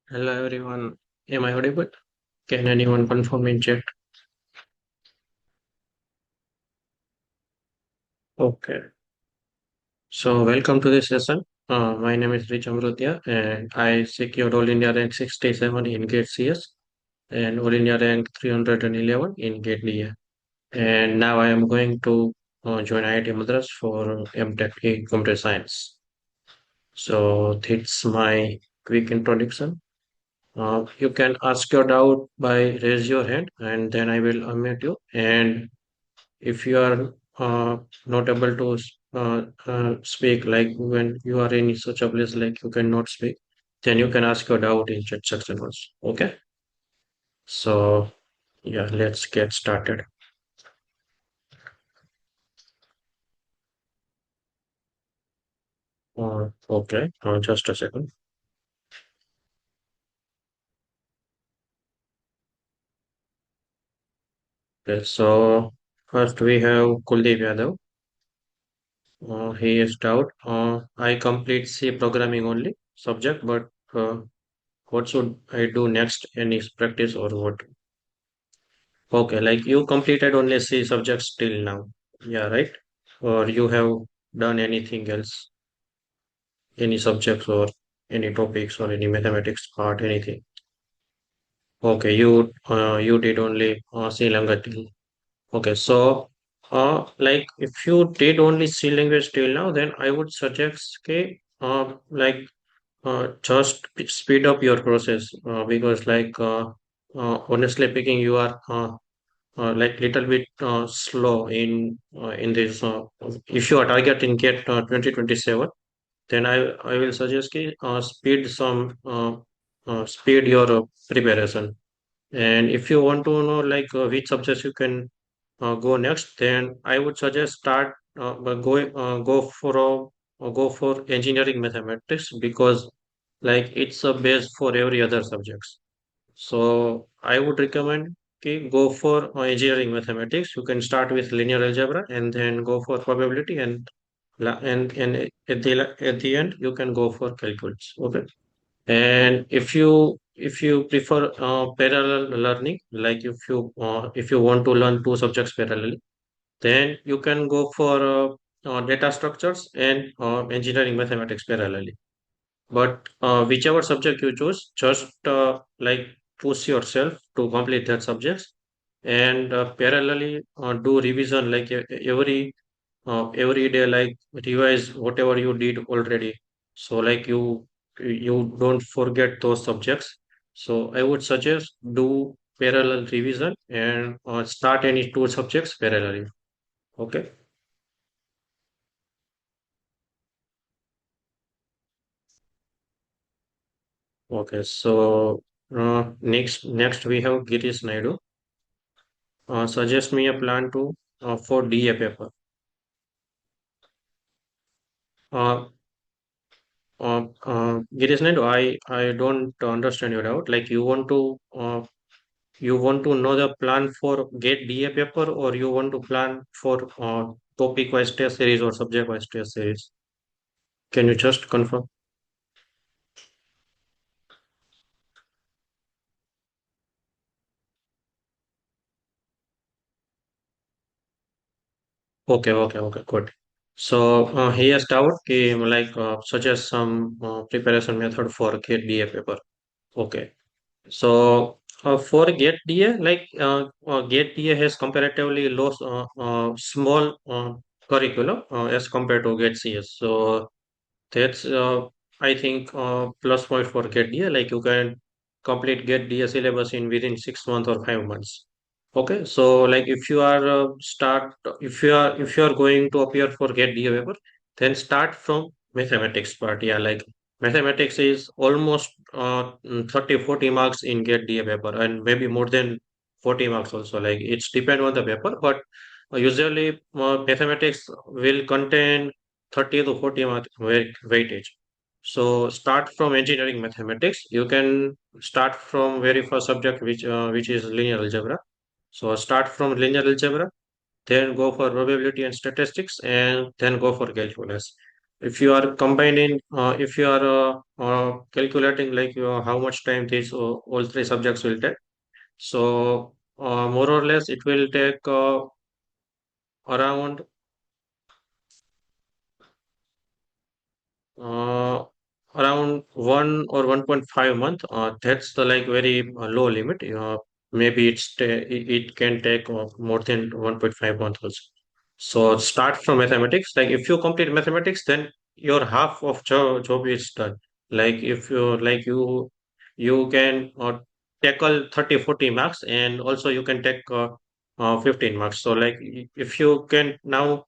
Hello everyone. Am I audible? Can anyone confirm in chat? Okay. So welcome to this session. My name is Amrutiya and I secured All India rank 67 in GATE CS and All India rank 311 in GATE DA. And now I am going to join IIT Madras for MTech in Computer Science. So that's my quick introduction. You can ask your doubt by raise your hand and then I will unmute you. And if you are not able to speak, like when you are in such a place like you cannot speak, then you can ask your doubt in chat section also. Okay, so yeah, let's get started. Okay, just a second. Okay, so first we have Kuldeep Yadav. He is doubt. I complete C programming only subject, but what should I do next? Any practice or what? Okay, like you completed only C subjects till now. Yeah, right? Or you have done anything else, any subjects or any topics or any mathematics part, anything. Okay, you did only C language till. Okay, so like if you did only C language till now, then I would suggest okay, like just speed up your process because honestly speaking, you are like little bit slow in this. If you are targeting get 2027, then I will suggest ki, speed your preparation. And if you want to know like which subjects you can go next, then I would suggest start by go for engineering mathematics because like it's a base for every other subjects. So I would recommend okay, go for engineering mathematics. You can start with linear algebra and then go for probability and at the end you can go for calculus. Okay. And if you prefer parallel learning, like if you want to learn two subjects parallelly, then you can go for data structures and engineering mathematics parallelly. But whichever subject you choose, just like push yourself to complete that subjects and parallelly do revision like every day, like revise whatever you did already. So like you don't forget those subjects. So I would suggest do parallel revision and start any two subjects parallelly. Okay. Okay. So next we have Girish Naidu. Suggest me a plan to for DA paper. Uh, Girish Naidu, I don't understand your doubt. Like you want to know the plan for get DA paper, or you want to plan for topic wise test series or subject wise test series? Can you just confirm? Okay, good. So he has doubt, like suggest some preparation method for get DA paper. Okay. So for GATE DA, GATE DA has comparatively small curriculum as compared to GATE CS. So that's I think plus point for GATE DA. Like you can complete GATE DA syllabus in within 6 months or 5 months. Okay, so like if you are going to appear for GATE DA paper, then start from mathematics part. Yeah, like mathematics is almost 30 40 marks in GATE DA paper and maybe more than 40 marks also. Like it's depend on the paper, but usually mathematics will contain 30 to 40 mark weightage. So start from engineering mathematics. You can start from very first subject which is linear algebra. So start from linear algebra, then go for probability and statistics, and then go for calculus. If you are combining, if you are calculating like how much time these all three subjects will take, so more or less it will take around uh, around 1 or 1.5 month. That's the like very low limit. Maybe it can take more than 1.5 months also. So start from mathematics. Like if you complete mathematics, then your half of job is done. Like if you like you can tackle 30-40 marks, and also you can take 15 marks. So like if you can now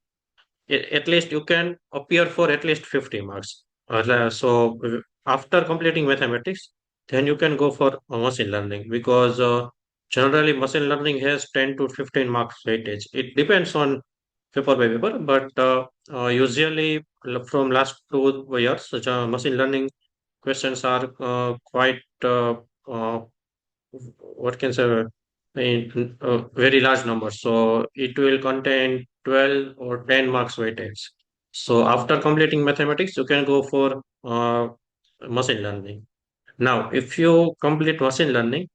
at least you can appear for at least 50 marks. After completing mathematics, then you can go for machine learning, because generally machine learning has 10 to 15 marks weightage. It depends on paper by paper, but usually from last 2 years, machine learning questions are quite what can say in very large numbers. So it will contain 12 or 10 marks weightage. So after completing mathematics, you can go for machine learning. Now, if you complete machine learning,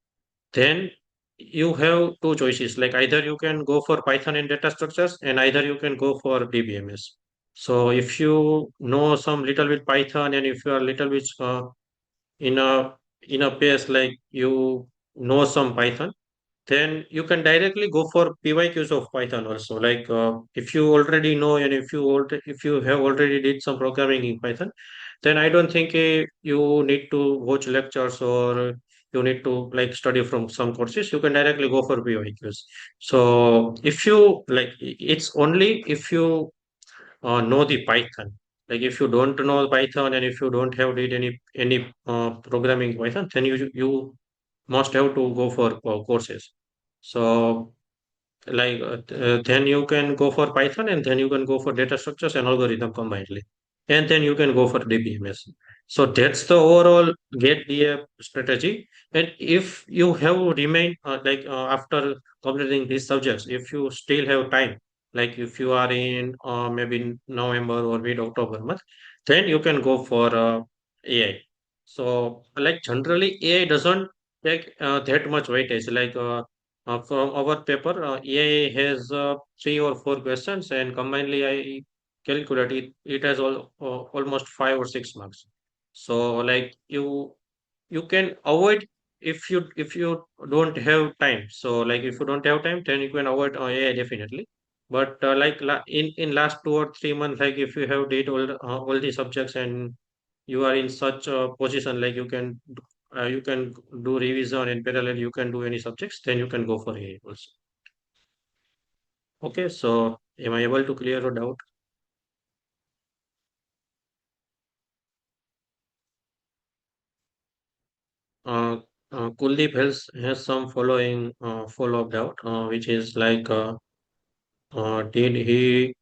then you have two choices. Like either you can go for Python and data structures, and either you can go for DBMS. So if you know some little bit Python, and if you are little bit in a pace like you know some Python, then you can directly go for PYQs of Python also. Like if you already know, and if you have already did some programming in Python, then I don't think you need to watch lectures, or you need to like study from some courses. You can directly go for PYQs. So if you like, it's only if you know the Python. Like if you don't know Python, and if you don't have did any programming Python, then you must have to go for courses. So then you can go for Python, and then you can go for data structures and algorithm combinedly, and then you can go for DBMS. So that's the overall GATE DA strategy. And if you have remained after completing these subjects, if you still have time, like if you are in maybe November or mid October month, then you can go for AI. So like generally AI doesn't take that much weightage. Like from our paper, AI has 3 or 4 questions, and combinedly I calculate it has almost 5 or 6 marks. So like you can avoid if you don't have time. So like if you don't have time, then you can avoid AI definitely. But in last 2 or 3 months, like if you have did all the subjects, and you are in such a position, like you can do revision in parallel, you can do any subjects, then you can go for AI also. Okay, so am I able to clear your doubt? uh, Kuldeep has some following follow-up doubt, which is like did he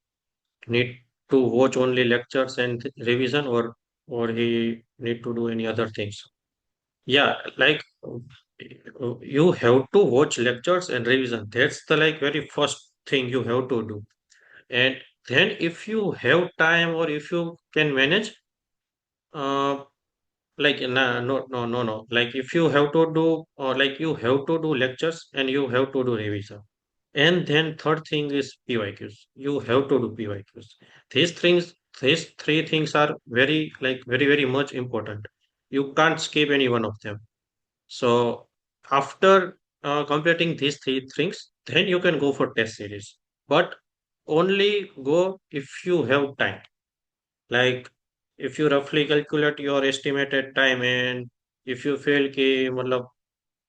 need to watch only lectures and revision, or he need to do any other things? Yeah, like you have to watch lectures and revision. That's the like very first thing you have to do. And then if you have time, or if you can manage, uh, like no, like if you have to do, or like you have to do lectures, and you have to do revision. And then third thing is PYQs. You have to do PYQs. These things, these three things are very like very very much important. You can't skip any one of them. So after completing these three things, then you can go for test series. But only go if you have time. Like if you roughly calculate your estimated time, and if you feel कि मतलब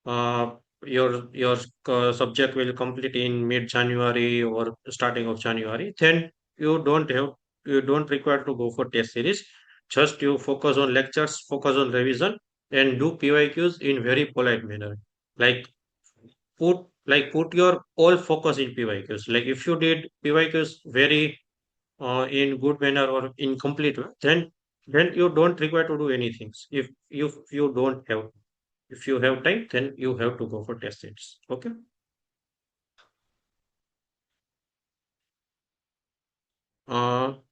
uh, your subject will complete in mid January or starting of January, then you don't have you don't require to go for test series. Just you focus on lectures, focus on revision, and do PYQs in very polite manner. Like put your all focus in PYQs. Like if you did PYQs very in good manner or in complete way, then you don't require to do anything. If you don't have, if you have time, then you have to go for test sets. Okay.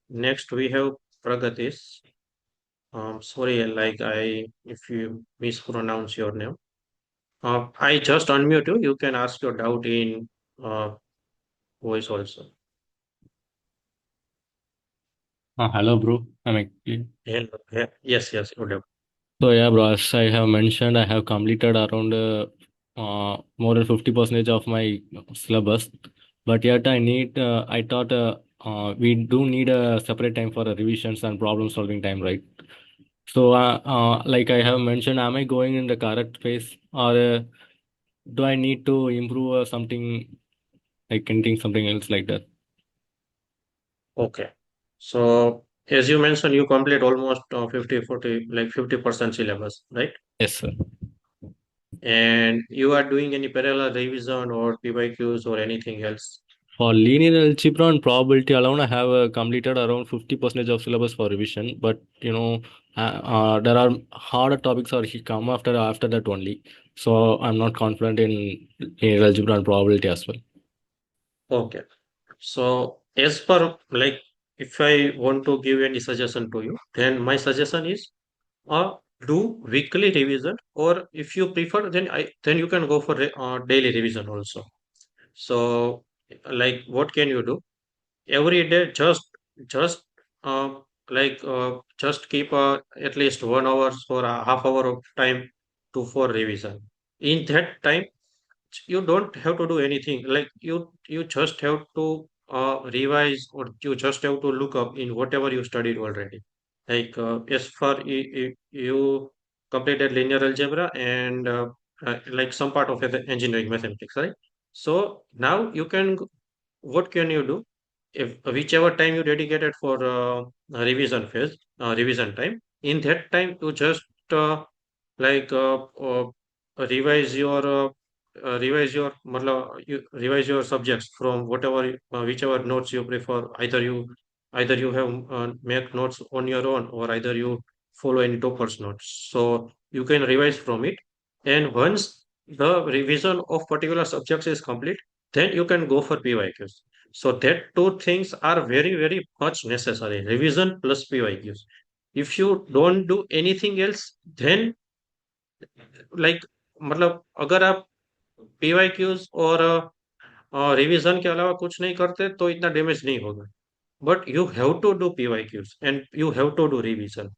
Next we have Pragatis. Sorry, like if you mispronounce your name. I just unmute you. You can ask your doubt in uh, voice also. Hello, bro. Hello. Yeah. Yes, yes, you do. So yeah, bro. As I have mentioned, I have completed around more than 50% of my syllabus. But yet, I thought we do need a separate time for revisions and problem solving time, right? So, like I have mentioned, am I going in the correct phase, or do I need to improve something, like anything, something else like that? Okay. So as you mentioned, you complete almost 50, 40, like 50% syllabus, right? Yes, sir. And you are doing any parallel revision or PYQs or anything else? For linear algebra and probability alone, I have completed around 50% of syllabus for revision. But there are harder topics are come after that only. So I'm not confident in linear algebra and probability as well. Okay. So as per like if I want to give any suggestion to you, then my suggestion is do weekly revision, or if you prefer, then you can go for daily revision also. So like what can you do? Every day just uh, just keep at least 1 hour or a half hour of time to for revision. In that time you don't have to do anything, like you just have to revise, or you just have to look up in whatever you studied already. Like as far you completed linear algebra and like some part of the engineering mathematics, right? So now you can what can you do? If whichever time you dedicated for revision phase, revision time, in that time you just like revise your you revise your subjects from whatever whichever notes you prefer. Either you have make notes on your own, or either you follow any toppers notes, so you can revise from it. And once the revision of particular subjects is complete, then you can go for PYQs. So that two things are very, very much necessary. Revision plus PYQs. If you don't do anything else, then like मतलब अगर आप PYQs और revision के अलावा कुछ नहीं करते तो इतना डैमेज नहीं होगा. But you have to do PYQs and you have to do revision.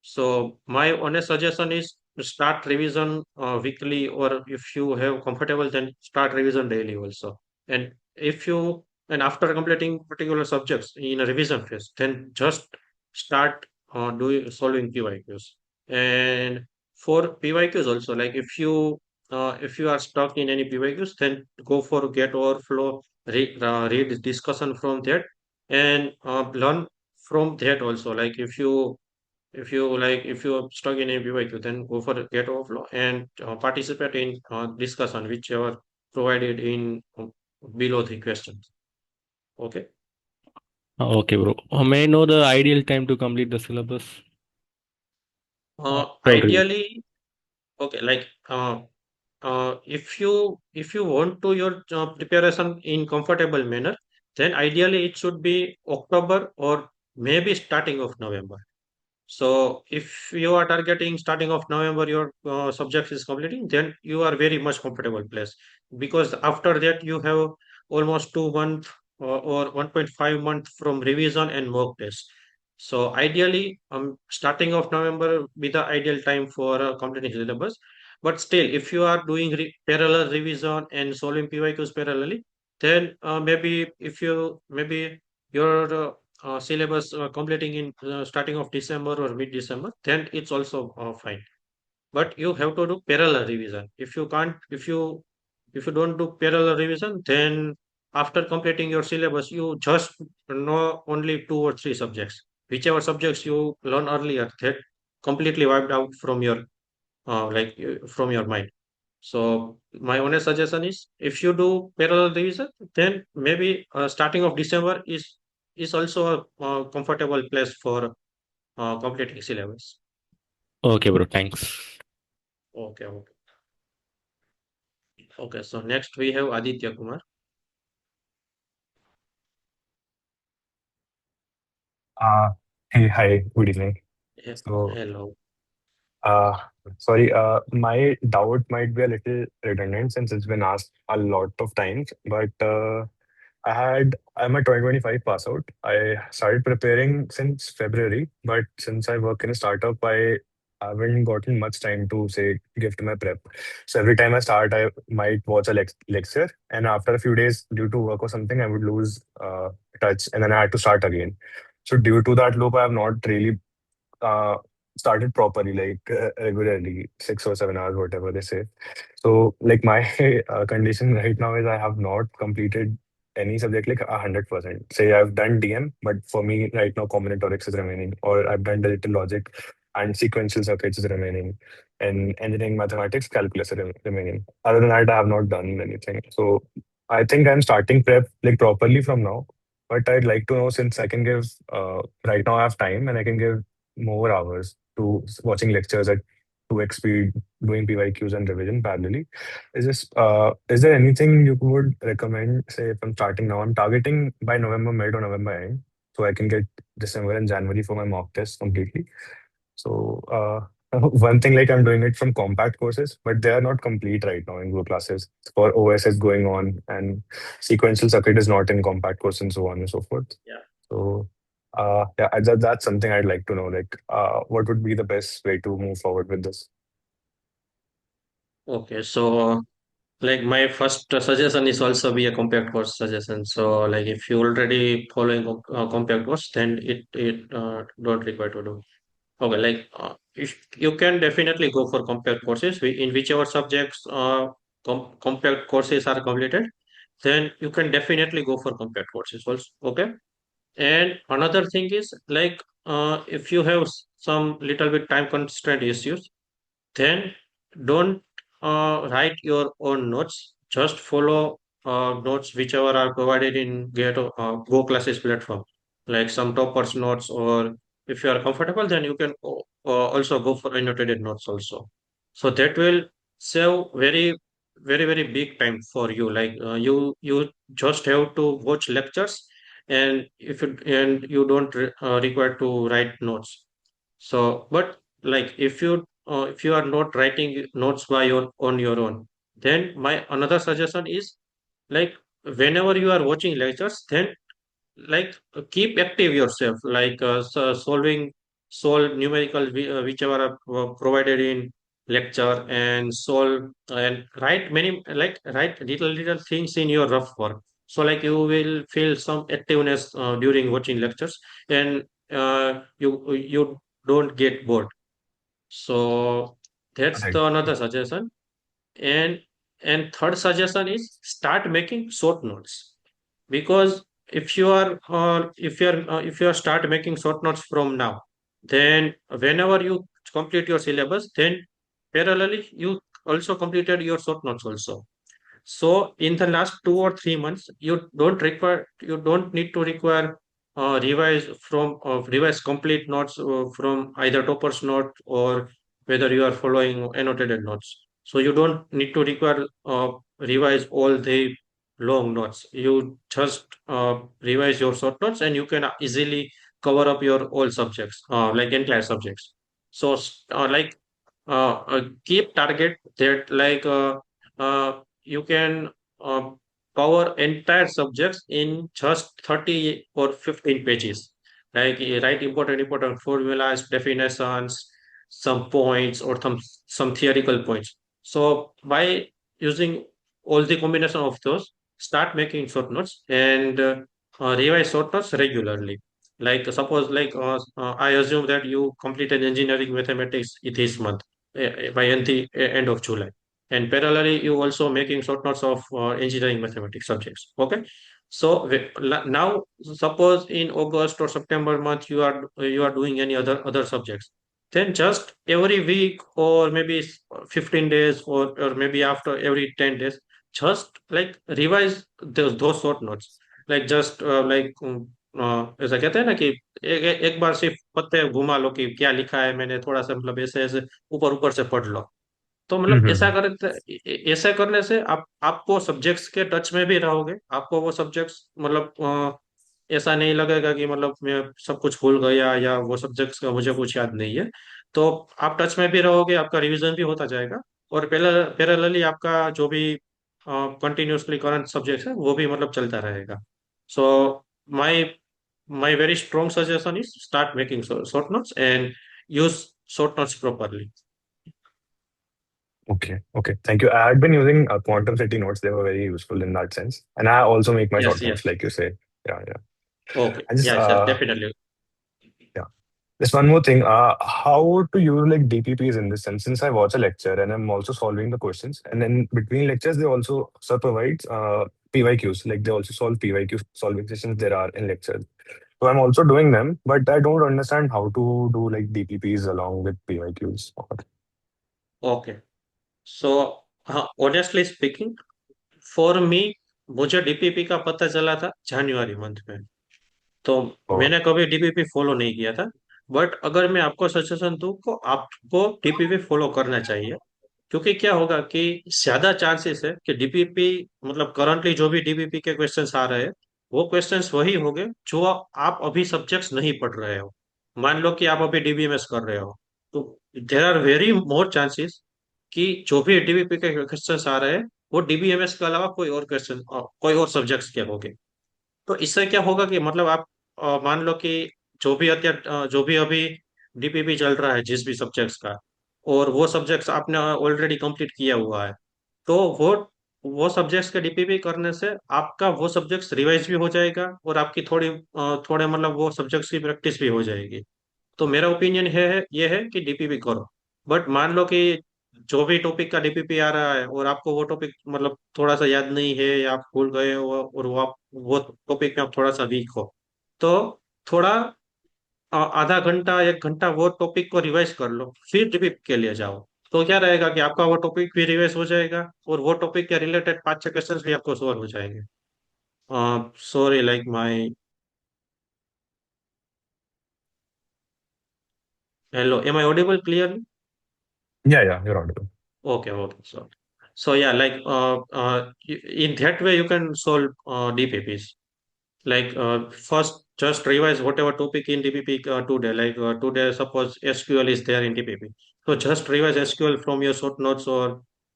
So my honest suggestion is start revision weekly, or if you have comfortable, then start revision daily also. And if you and after completing particular subjects in a revision phase, then just start doing solving PYQs. And for PYQs also, like if you are stuck in any PYQs, then go for GATE Overflow, read discussion from that, and learn from that also. Like if you're stuck in a BYQ, then go for a GATE Overflow and participate in discussion whichever provided in below the questions. Okay. Okay, bro. May I know the ideal time to complete the syllabus? Total review. Ideally, okay, like if you want to your preparation in comfortable manner, then ideally it should be October or maybe starting of November. So if you are targeting starting of November, your subject is completing, then you are very much comfortable place, because after that you have almost 2 months or 1.5 month from revision and mock test. So ideally, starting of November be the ideal time for completing syllabus. But still, if you are doing parallel revision and solving PYQs parallelly, then maybe your syllabus completing in starting of December or mid December, then it's also fine. But you have to do parallel revision. If you don't do parallel revision, then after completing your syllabus, you just know only 2 or 3 subjects. Whichever subjects you learn earlier, that completely wiped out from your from your mind. So my honest suggestion is, if you do parallel revision, then maybe starting of December is also a comfortable place for completing syllabus. Okay, bro. Thanks. Okay, okay, okay. So next we have Aditya Kumar. Hey, hi, good evening. So, Hello. uh, sorry, my doubt might be a little redundant since it's been asked a lot of times, but I'm a 2025 pass out. I started preparing since February, but since I work in a startup, I haven't gotten much time to say give to my prep. So every time I start, I might watch a lecture, and after a few days, due to work or something, I would lose touch, and then I had to start again. So due to that loop, I have not really uh, started properly, like regularly, 6 or 7 hours, whatever they say. So, like my condition right now is I have not completed any subject like 100%. Say I've done DM, but for me right now combinatorics is remaining, or I've done digital logic and sequential circuits is remaining, and engineering mathematics, calculus is remaining. Other than that, I have not done anything. So I think I'm starting prep like properly from now. But I'd like to know since I can give right now I have time and I can give more hours to watching lectures at 2x speed, doing PYQs and revision parallelly. Is there anything you would recommend, say, if I'm starting now? I'm targeting by November mid or November end, so I can get December and January for my mock test completely. So, one thing like I'm doing it from compact courses, but they are not complete right now in Go classes. For OSS going on, and sequential circuit is not in compact course and so on and so forth. Yeah. So, yeah, that's something I'd like to know. Like, what would be the best way to move forward with this? Okay. So, like my first suggestion is also be a compact course suggestion. So, like if you already following compact course, then it don't require to do. Okay. Like if you can definitely go for compact courses in whichever subjects compact courses are completed. Then you can definitely go for compact courses also. Okay. And another thing is like if you have some little bit time constraint issues, then don't write your own notes. Just follow notes whichever are provided in Go classes platform, like some toppers notes, or if you are comfortable, then you can also go for annotated notes also. So that will save very big time for you. Like you just have to watch lectures, and you don't require to write notes. So, but like if you are not writing notes by your on your own, then my another suggestion is like whenever you are watching lectures, then like keep active yourself, like solve numerical whichever are provided in lecture, and solve and write many, like write little things in your rough work. So like you will feel some activeness during watching lectures, and you don't get bored. So that's Right. the another suggestion. And and third suggestion is start making short notes, because if you are start making short notes from now, then whenever you complete your syllabus, then parallelly you also completed your short notes also. So in the last 2 or 3 months, you don't need to require revise complete notes from either topper's note, or whether you are following annotated notes. So you don't need to require revise all the long notes. You just revise your short notes, and you can easily cover up your all subjects, like entire subjects. So keep target that you can uh, cover entire subjects in just 30 or 15 pages. Like write important formulas, definitions, some points, or some theoretical points. So by using all the combination of those, start making short notes, and revise short notes regularly. Like suppose I assume that you completed engineering mathematics this month, by the end of July. And parallelly, you also making short notes of engineering mathematics subjects. Okay. So now, suppose in August or September month, you are doing any other subjects. Then just every week, or maybe 15 days, or maybe after every 10 days, just like revise those short notes. Like just ऐसा कहते हैं ना कि एक बार सिर्फ पत्ते घुमा लो कि क्या लिखा है मैंने, थोड़ा सा मतलब ऐसे ऐसे ऊपर ऊपर से पढ़ लो। तो मतलब Mm-hmm. ऐसा करने से आप आपको सब्जेक्ट्स के टच में भी रहोगे, आपको वो सब्जेक्ट्स मतलब ऐसा नहीं लगेगा कि मतलब मैं सब कुछ भूल गया या वो सब्जेक्ट्स का मुझे कुछ याद नहीं है। तो आप टच में भी रहोगे, आपका रिवीजन भी होता जाएगा, और पैरेलली आपका जो भी कंटिन्यूअसली करंट सब्जेक्ट है वो भी मतलब चलता रहेगा। So my my very strong suggestion is start making short notes and use short notes properly. Okay, okay. Thank you. I had been using Quantum City notes. They were very useful in that sense. And I also make my Yes, short notes, yes. like you say. Yeah, yeah. Okay. I just, Yes, yes, definitely. yeah. There's one more thing. How to use like DPPs in this sense? Since I watch a lecture and I'm also solving the questions, and then between lectures, they also sir provides PYQs. Like they also solve PYQ solving sessions there are in lectures. So I'm also doing them, but I don't understand how to do like DPPs along with PYQs. Okay. So, हाँ, honestly speaking, for me, मुझे DPP का पता चला था जनवरी month में। तो Oh, मैंने कभी डीपीपी फॉलो नहीं किया था। बट अगर मैं आपको सजेशन दूं तो आपको डीपीपी फॉलो करना चाहिए। क्योंकि क्या होगा कि ज्यादा चांसेस है कि डीपीपी, मतलब करंटली जो भी डीपीपी के क्वेश्चंस आ रहे हैं वो क्वेश्चंस वही होंगे जो आप अभी सब्जेक्ट्स नहीं पढ़ रहे हो। मान लो कि आप अभी डीबीएमएस कर रहे हो, तो there are very more chances कि जो भी डीबीपी के क्वेश्चंस आ रहे हैं वो डीबीएमएस के अलावा कोई और क्वेश्चन, कोई और सब्जेक्ट्स के होंगे। तो इससे क्या होगा कि मतलब आप मान लो कि जो भी अभी डीपीपी चल रहा है जिस भी सब्जेक्ट्स का, और वो सब्जेक्ट्स आपने ऑलरेडी कंप्लीट किया हुआ है, तो वो सब्जेक्ट्स के डीपीपी करने से आपका वो सब्जेक्ट्स रिवाइज भी हो जाएगा, और आपकी थोड़े मतलब वो सब्जेक्ट्स की प्रैक्टिस भी हो जाएगी। तो मेरा ओपिनियन है ये है कि डीपीपी करो। बट मान लो कि जो भी टॉपिक का डीपीपी आ रहा है और आपको वो टॉपिक मतलब थोड़ा सा याद नहीं है या आप भूल गए हो, और वो टॉपिक में आप थोड़ा सा वीक हो, तो थोड़ा आधा घंटा 1 घंटा वो टॉपिक को रिवाइज कर लो, फिर डीपीपी के लिए जाओ। तो क्या रहेगा कि आपका वो टॉपिक भी रिवाइज हो जाएगा, और वो टॉपिक के रिलेटेड 5-6 क्वेश्चन भी आपको सॉल्व हो जाएंगे। Sorry, like my, hello, am I audible clear? yeah, yeah, you're audible. Okay, okay. So yeah, like in that way you can solve DPPs. Like first, just revise whatever topic in DPP today. Like today, suppose SQL is there in DPP. So just revise SQL from your short notes or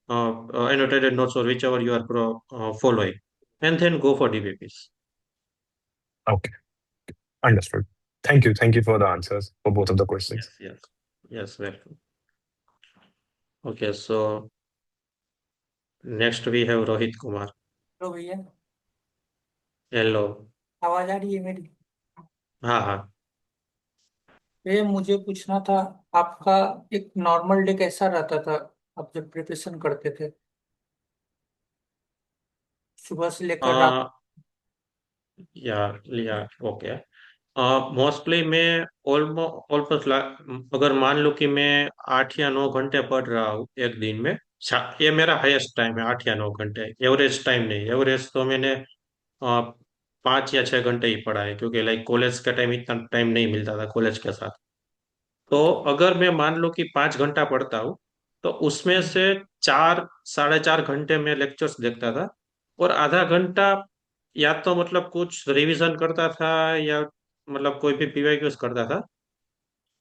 annotated notes or whichever you are following, and then go for DPPs. Okay, understood. Thank you. Thank you for the answers for both of the Yes, questions. yes, yes. Welcome. Okay, so next we have Rohit Kumar. तो भैया Hello. आवाज आ रही है मेरी? हाँ, हाँ। ये मुझे पूछना था, आपका एक नॉर्मल डे कैसा रहता था आप जब प्रिपरेशन करते थे, सुबह से लेकर रात? Uh, या ओके। मोस्टली मैं ऑलमोस्ट, अगर मान लो कि मैं 8 या 9 घंटे पढ़ रहा हूँ एक दिन में, ये मेरा हाईएस्ट टाइम है, 8 या 9 घंटे। एवरेज टाइम नहीं, एवरेज तो मैंने 5 या 6 घंटे ही पढ़ा है, क्योंकि लाइक कॉलेज का टाइम इतना टाइम नहीं मिलता था कॉलेज के साथ। तो ओके। अगर मैं मान लो कि 5 घंटा पढ़ता हूँ, तो उसमें हम्म, से 4-4.5 घंटे में लेक्चर्स देखता था, और आधा घंटा या तो मतलब कुछ रिवीजन करता था, या मतलब कोई भी पीवाईक्यूज करता था,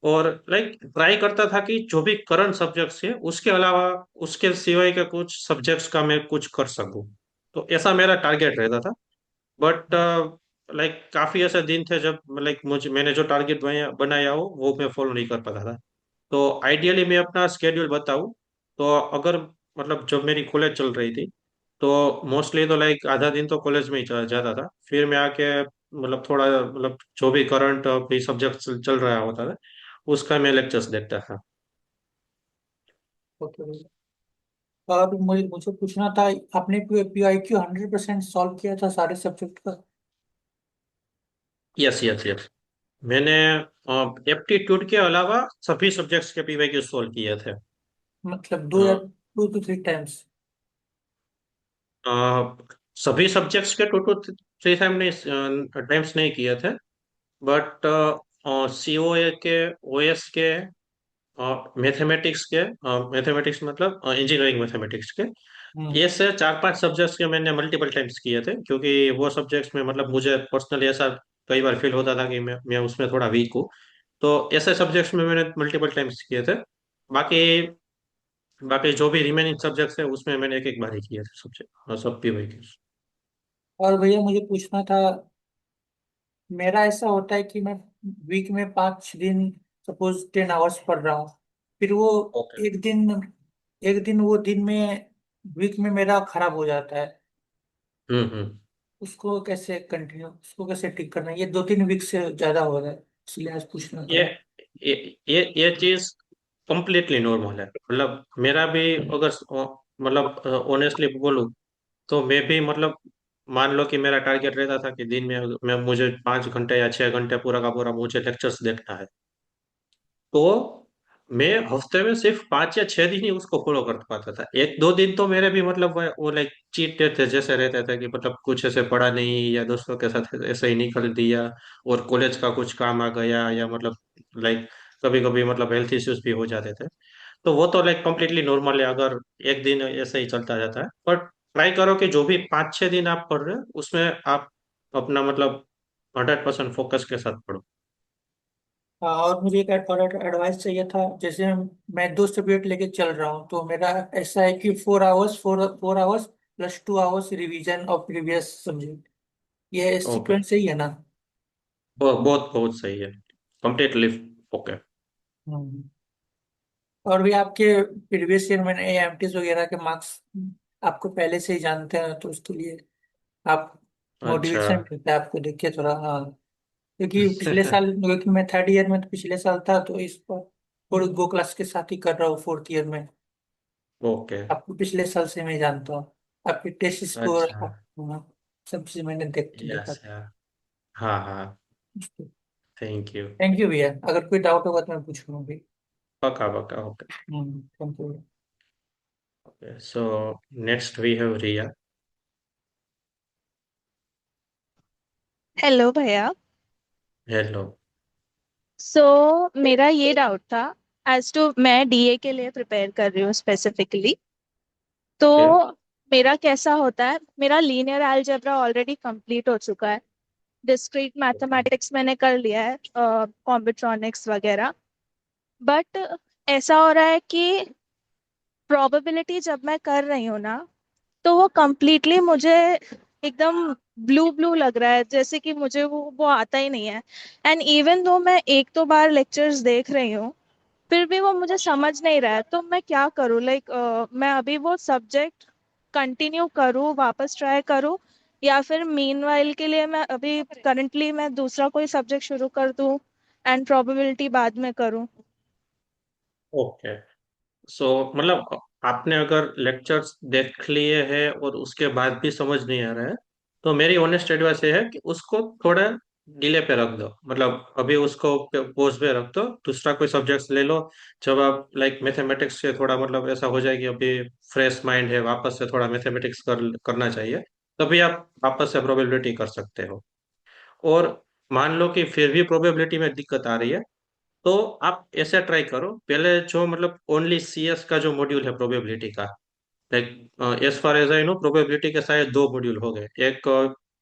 और लाइक ट्राई करता था कि जो भी करंट सब्जेक्ट्स है उसके अलावा, उसके सिवाय के कुछ सब्जेक्ट्स का मैं कुछ कर सकूं। तो ऐसा मेरा टारगेट रहता था। बट लाइक काफी ऐसे दिन थे जब लाइक मैंने जो टारगेट बनाया हो वो मैं फॉलो नहीं कर पाता था। तो आइडियली मैं अपना स्केड्यूल बताऊं, तो अगर मतलब जब मेरी कॉलेज चल रही थी, तो मोस्टली तो लाइक आधा दिन तो कॉलेज में ही जाता था, फिर मैं आके मतलब थोड़ा मतलब जो भी करंट भी सब्जेक्ट चल रहा होता था उसका मैं लेक्चर्स देखता था। ओके भैया। और मुझे मुझे पूछना था, आपने PYQ 100% सॉल्व किया था सारे सब्जेक्ट का? Yes, yes, yes. मैंने एप्टीट्यूड के अलावा सभी सब्जेक्ट्स के पीवाईक्यू सोल्व किए थे। मतलब अ, 2 या 2 to 3 टाइम्स? अ, सभी सब्जेक्ट्स के 2 to 3 टाइम्स नहीं किए थे। बट सीओए के, ओएस के, मैथमेटिक्स मतलब इंजीनियरिंग मैथमेटिक्स के, हम्म। ये से 4-5 सब्जेक्ट्स के मैंने मल्टीपल टाइम्स किए थे, क्योंकि वो सब्जेक्ट्स में मतलब मुझे पर्सनली ऐसा कई बार फील होता था कि मैं उसमें थोड़ा वीक हूँ। तो ऐसे सब्जेक्ट्स में मैंने मल्टीपल टाइम्स किए थे। बाकी बाकी जो भी रिमेनिंग सब्जेक्ट्स है उसमें मैंने एक एक बार ही किए थे सब्जेक्ट सब PYQs। और भैया मुझे पूछना था, मेरा ऐसा होता है कि मैं वीक में 5 दिन सपोज 10 आवर्स पढ़ रहा हूँ, फिर वो ओके। एक दिन एक दिन वो दिन में वीक में मेरा खराब हो जाता है। हम्म। उसको कैसे ठीक करना है? ये 2-3 वीक से ज्यादा हो रहा है, इसलिए आज पूछना ये पड़ा। ये चीज कंप्लीटली नॉर्मल है। मतलब मेरा भी अगर मतलब ऑनेस्टली बोलूँ तो मैं भी मतलब मान लो कि मेरा टारगेट रहता था कि दिन में मुझे 5 घंटे या 6 घंटे पूरा का पूरा मुझे लेक्चर्स देखना है। तो मैं हफ्ते में सिर्फ 5 या 6 दिन ही उसको फॉलो कर पाता था। एक दो दिन तो मेरे भी मतलब वो लाइक चीट डे थे जैसे रहते थे कि मतलब कुछ ऐसे पढ़ा नहीं या दोस्तों के साथ ऐसे ही निकल दिया और कॉलेज का कुछ काम आ गया या मतलब लाइक कभी कभी मतलब हेल्थ इश्यूज भी हो जाते थे। तो वो तो लाइक कम्प्लीटली नॉर्मल है अगर एक दिन ऐसे ही चलता जाता है। बट ट्राई करो कि जो भी 5 6 दिन आप पढ़ रहे हो उसमें आप अपना मतलब 100% फोकस के साथ पढ़ो। हाँ, और मुझे एक और एडवाइस चाहिए था। जैसे मैं 2 सब्जेक्ट लेके चल रहा हूँ, तो मेरा ऐसा है कि 4 hours plus 2 hours revision of previous subject, ये ओके। सीक्वेंस सही है ना? बहुत बहुत सही है। Completely okay. हम्म। और भी आपके प्रीवियस ईयर मैंने एएमटीज वगैरह के मार्क्स आपको पहले से ही जानते हैं, तो उसके लिए आप अच्छा। मोटिवेशन मिलता है आपको देख के थोड़ा। हाँ, क्योंकि मैं 3rd ईयर में, तो पिछले साल था, तो इस पर थोड़ी गो क्लास के साथ ही कर रहा हूँ 4th ईयर में। ओके। आपको पिछले साल से मैं जानता हूँ, आपके टेस्ट स्कोर, अच्छा। सब चीज मैंने देखा। यस यार। हाँ हाँ। Thank you. थैंक यू भैया, अगर कोई डाउट होगा तो मैं पूछूंगा भी। पक्का पक्का okay. Thank you. Okay so next we have Riya. Hello भैया। हेलो। मेरा ये डाउट था, एज टू मैं डीए के लिए प्रिपेयर कर रही हूँ स्पेसिफिकली। तो ओके। मेरा कैसा होता है, मेरा लीनियर अलजेब्रा ऑलरेडी कंप्लीट हो चुका है, डिस्क्रीट ओके। मैथमेटिक्स मैंने कर लिया है, कॉम्बिट्रॉनिक्स वगैरह। बट ऐसा हो रहा है कि प्रोबेबिलिटी जब मैं कर रही हूँ ना, तो वो कंप्लीटली मुझे एकदम ब्लू ब्लू लग रहा है, जैसे कि मुझे वो आता ही नहीं है। एंड इवन दो मैं एक दो बार लेक्चर्स देख रही हूँ, फिर भी वो मुझे समझ नहीं रहा है। तो मैं क्या करूँ, लाइक मैं अभी वो सब्जेक्ट कंटिन्यू करूँ, वापस ट्राई करूँ, या फिर मीनवाइल के लिए मैं अभी करंटली मैं दूसरा कोई सब्जेक्ट शुरू कर दूँ एंड प्रोबेबिलिटी बाद में करूँ। ओके सो मतलब आपने अगर लेक्चर्स देख लिए हैं और उसके बाद भी समझ नहीं आ रहा है तो मेरी ऑनेस्ट एडवाइस ये है कि उसको थोड़ा डिले पे रख दो। मतलब अभी उसको पोज पे रख दो, दूसरा कोई सब्जेक्ट्स ले लो। जब आप लाइक मैथमेटिक्स से थोड़ा मतलब ऐसा हो जाए कि अभी फ्रेश माइंड है वापस से थोड़ा मैथमेटिक्स करना चाहिए, तभी आप वापस से प्रोबेबिलिटी कर सकते हो। और मान लो कि फिर भी प्रोबेबिलिटी में दिक्कत आ रही है तो आप ऐसे ट्राई करो पहले जो मतलब ओनली CS का जो मॉड्यूल है प्रोबेबिलिटी का। Like as far as I know probability के शायद 2 मॉड्यूल हो गए, एक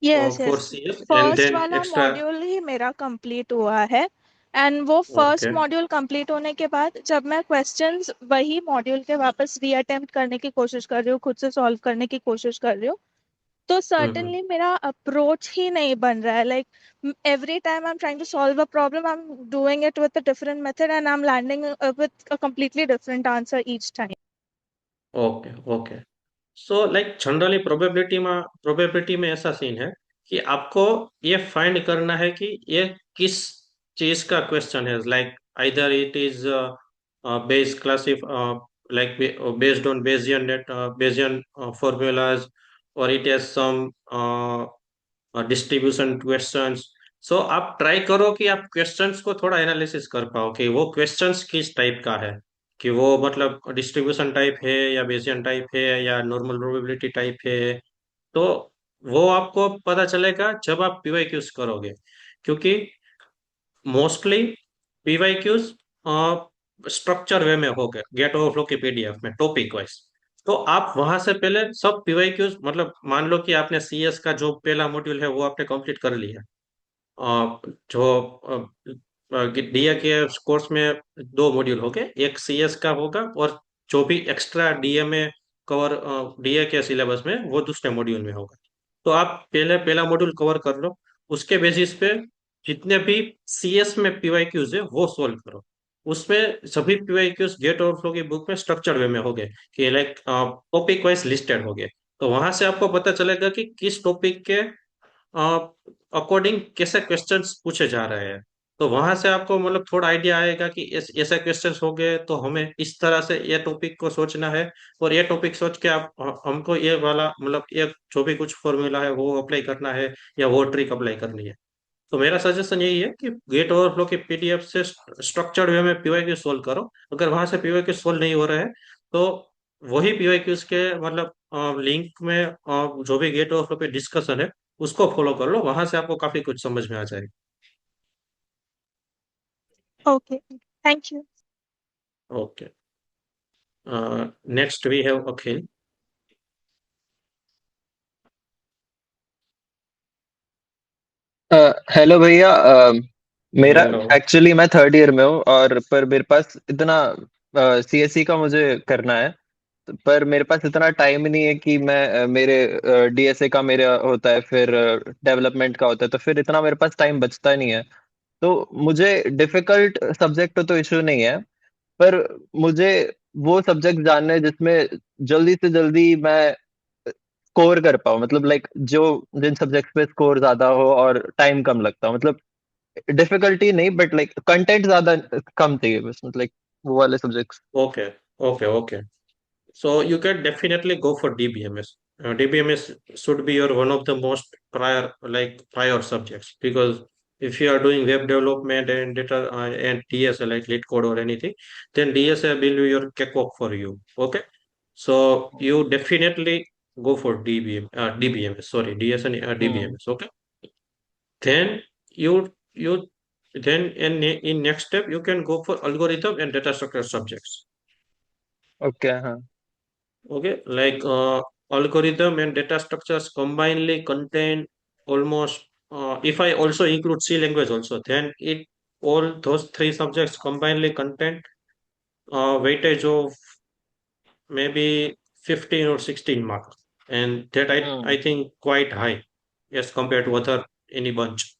yes for yes, CS and first then वाला एक्स्ट्रा। मॉड्यूल ही मेरा कंप्लीट हुआ है। एंड वो फर्स्ट ओके। मॉड्यूल कंप्लीट होने के बाद जब मैं क्वेश्चंस वही मॉड्यूल के वापस रीअटेम्प्ट करने की कोशिश कर रही हूँ, खुद से सॉल्व करने की कोशिश कर रही हूँ, तो हम्म। सर्टेनली मेरा अप्रोच ही नहीं बन रहा है। Like every time I am trying to solve a problem, I am doing it with a different method and I am landing with a completely different answer each time. Okay okay so like generally probability में ऐसा scene है कि आपको ये find करना है कि ये किस चीज का क्वेश्चन है। Like either it is based classify like based on Bayesian formulas, or it has some distribution questions. So आप ट्राई करो कि आप क्वेश्चंस को थोड़ा एनालिसिस कर पाओ कि वो क्वेश्चंस किस टाइप का है, कि वो मतलब डिस्ट्रीब्यूशन टाइप है या बेसियन टाइप है या नॉर्मल प्रोबेबिलिटी टाइप है। तो वो आपको पता चलेगा जब आप PYQs करोगे, क्योंकि मोस्टली PYQs स्ट्रक्चर वे में हो गए गेट ओवरफ्लो की PDF में टॉपिक वाइज। तो आप वहां से पहले सब PYQs मतलब मान लो कि आपने CS का जो पहला मॉड्यूल है वो आपने कंप्लीट कर लिया, जो डीए के कोर्स में दो मॉड्यूल हो गए, एक सीएस का होगा और जो भी एक्स्ट्रा डीए में कवर, डीए के सिलेबस में वो दूसरे मॉड्यूल में होगा। तो आप पहले पहला मॉड्यूल कवर कर लो, उसके बेसिस पे जितने भी सीएस में पीवाईक्यूज है वो सोल्व करो। उसमें सभी पीवाईक्यूज गेट ओवरफ्लो की बुक में स्ट्रक्चर्ड वे में हो गए, कि लाइक टॉपिक वाइज लिस्टेड हो गए। तो वहां से आपको पता चलेगा कि किस टॉपिक के अकॉर्डिंग कैसे क्वेश्चंस पूछे जा रहे हैं। तो वहां से आपको मतलब थोड़ा आइडिया आएगा कि ऐसे क्वेश्चंस हो गए तो हमें इस तरह से ये टॉपिक को सोचना है, और ये टॉपिक सोच के आप हमको ये वाला मतलब ये जो भी कुछ फॉर्मूला है वो अप्लाई करना है, या वो ट्रिक अप्लाई करनी है। तो मेरा सजेशन यही है कि गेट ओवरफ्लो की पीडीएफ से स्ट्रक्चर्ड वे में पीवाईक्यू सोल्व करो। अगर वहां से पीवाईक्यू सोल्व नहीं हो रहा है तो वही पीवाईक्यूज के मतलब लिंक में जो भी गेट ओवरफ्लो पे डिस्कशन है उसको फॉलो कर लो, वहां से आपको काफी कुछ समझ में आ जाएगा। Okay, thank you. Okay, next we have Akhil. Hello भैया। मेरा हेलो। एक्चुअली मैं थर्ड ईयर में हूँ, और पर मेरे पास इतना सीएससी का मुझे करना है। पर मेरे पास इतना टाइम नहीं है कि मैं मेरे डीएसए का मेरा होता है, फिर डेवलपमेंट का होता है, तो फिर इतना मेरे पास टाइम बचता नहीं है। तो मुझे डिफिकल्ट सब्जेक्ट तो इशू नहीं है, पर मुझे वो सब्जेक्ट जानना है जिसमें जल्दी से जल्दी मैं स्कोर कर पाऊँ, मतलब लाइक जो जिन सब्जेक्ट्स पे स्कोर ज्यादा हो और टाइम कम लगता हो, मतलब डिफिकल्टी नहीं, बट लाइक कंटेंट ज्यादा कम चाहिए बस, मतलब like वो वाले subjects. Okay, okay, okay. So you can definitely go for DBMS. DBMS should be your one of the most prior subjects, because if you are doing web development and data and DSA like lead code or anything, then DSA will be your cakewalk for you. Okay, so you definitely go for DBMS. Sorry, DSA, hmm. DBMS. Okay, then you then in next step you can go for algorithm and data structure subjects. Okay, हाँ। Okay, like algorithm and data structures combinedly contain almost, if I also include C language also, then it all those three subjects combinedly contain weightage of maybe 15 or 16 marks, and that hmm. I think quite high as compared to other any bunch.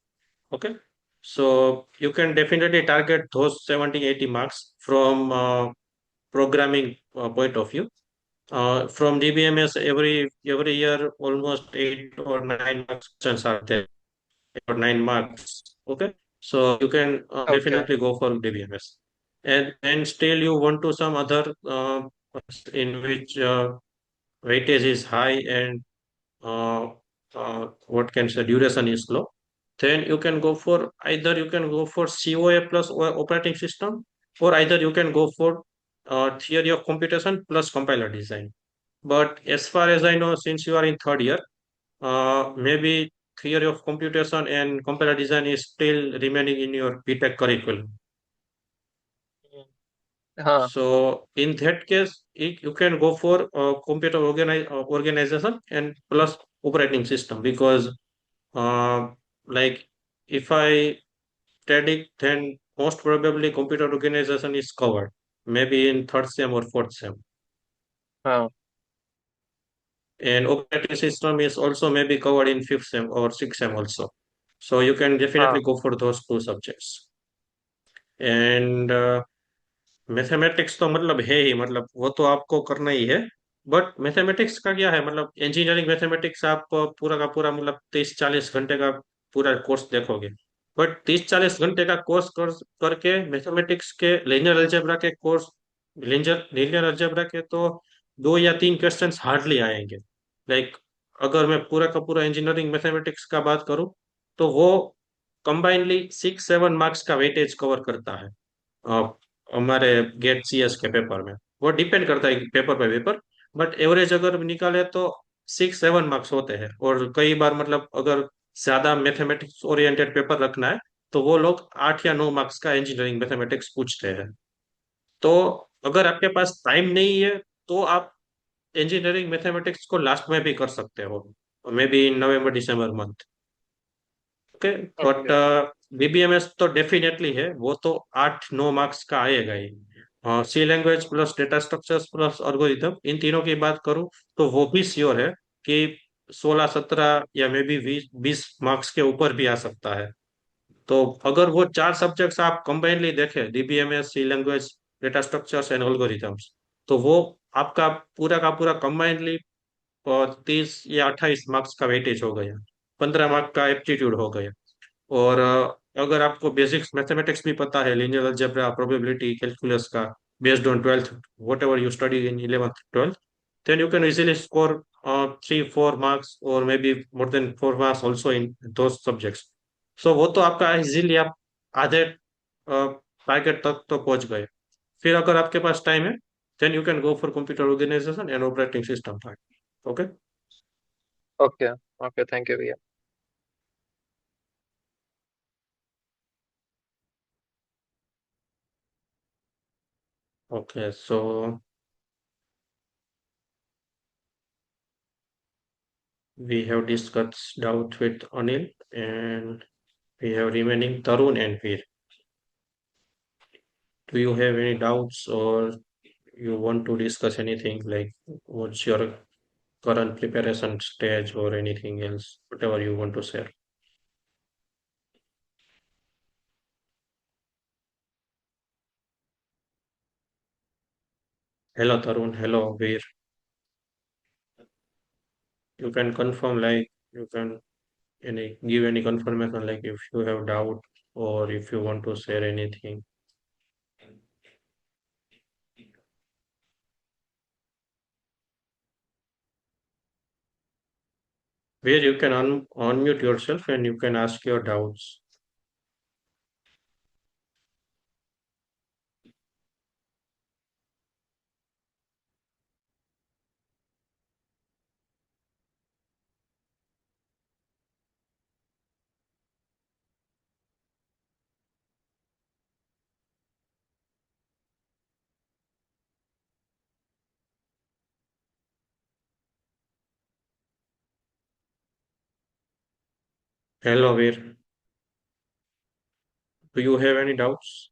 Okay, so you can definitely target those 70-80 marks from programming point of view. From DBMS, every year almost 8 or 9 marks questions are there, 8 or 9 marks. Okay, so you can okay, definitely go for DBMS, and still you want to some other in which weightage is high and uh, what can say duration is low. Then you can go for either you can go for COA plus operating system, or either you can go for theory of computation plus compiler design. But as far as I know, since you are in third year, maybe theory of computation and compiler design is still remaining in your BTech curriculum. हाँ, So in that case, you can go for computer organization and plus operating system, because uh, like if I predict, then most probably computer organization is covered maybe in third sem or fourth sem. हाँ, And operating system is also maybe covered in fifth sem or sixth sem also. So you can definitely हाँ, go for those two subjects. And mathematics तो मतलब है ही, मतलब वो तो आपको करना ही है। बट मैथमेटिक्स का क्या है, मतलब इंजीनियरिंग मैथमेटिक्स आप पूरा का पूरा मतलब 30-40 घंटे का पूरा कोर्स देखोगे। बट 30-40 घंटे का कोर्स करके मैथमेटिक्स के लीनियर अलजेब्रा के कोर्स, लीनियर अलजेब्रा के तो 2 या 3 क्वेश्चंस हार्डली आएंगे। लाइक अगर मैं पूरा का पूरा इंजीनियरिंग मैथमेटिक्स का बात करूं तो वो कंबाइनली 6-7 मार्क्स का वेटेज कवर करता है हमारे गेट सीएस के पेपर में। वो डिपेंड करता है पेपर पे पेपर, बट एवरेज अगर निकाले तो 6-7 मार्क्स होते हैं। और कई बार मतलब अगर ज्यादा मैथमेटिक्स ओरिएंटेड पेपर रखना है तो वो लोग 8 या 9 मार्क्स का इंजीनियरिंग मैथमेटिक्स पूछते हैं। तो अगर आपके पास टाइम नहीं है तो आप इंजीनियरिंग मैथमेटिक्स को लास्ट में भी कर सकते हो, maybe in November December month. Okay, but BBMS तो डेफिनेटली है, वो तो 8-9 मार्क्स का आएगा ही। C language plus data structures plus algorithm, इन तीनों की बात करूं तो वो भी श्योर है कि 16-17 या मे बी 20 मार्क्स के ऊपर भी आ सकता है। तो अगर वो चार सब्जेक्ट्स आप कंबाइनली देखें, DBMS, C language, data structures and algorithms, तो वो आपका पूरा का पूरा कंबाइनली और 30 या 28 मार्क्स का वेटेज हो गया, 15 मार्क्स का एप्टीट्यूड हो गया। और अगर आपको बेसिक्स मैथमेटिक्स भी पता है, लीनियर अलजेब्रा, प्रोबेबिलिटी, कैलकुलस का, based on 12th, what ever you study in 11th 12th, then you can easily score 3-4 marks or maybe more than 4 marks also in those subjects. So वो तो आपका easily आप आधे target तक तो पहुंच गए। फिर अगर आपके पास टाइम है, then you can go for computer organization and operating system part. Okay. Okay. Okay, thank you भैया। Okay, so we have discussed doubt with Anil, and we have remaining Tarun and Veer. Do you have any doubts, or you want to discuss anything, like what's your current preparation stage or anything else, whatever you want to share? Hello Tarun, hello Veer. You can confirm, like you can give any confirmation, like if you have doubt or if you want to share anything. Where you can unmute yourself and you can ask your doubts. Hello Veer, do you have any doubts?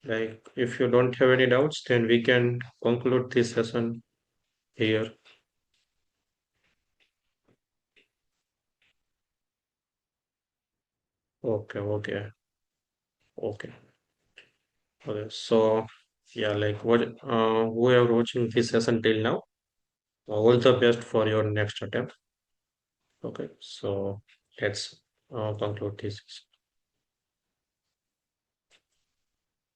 Like, if you don't have any doubts, then we can conclude this session here. Okay, okay, okay. Okay. So, yeah, like whoever watching this session till now, all the best for your next attempt. Okay, so let's conclude this.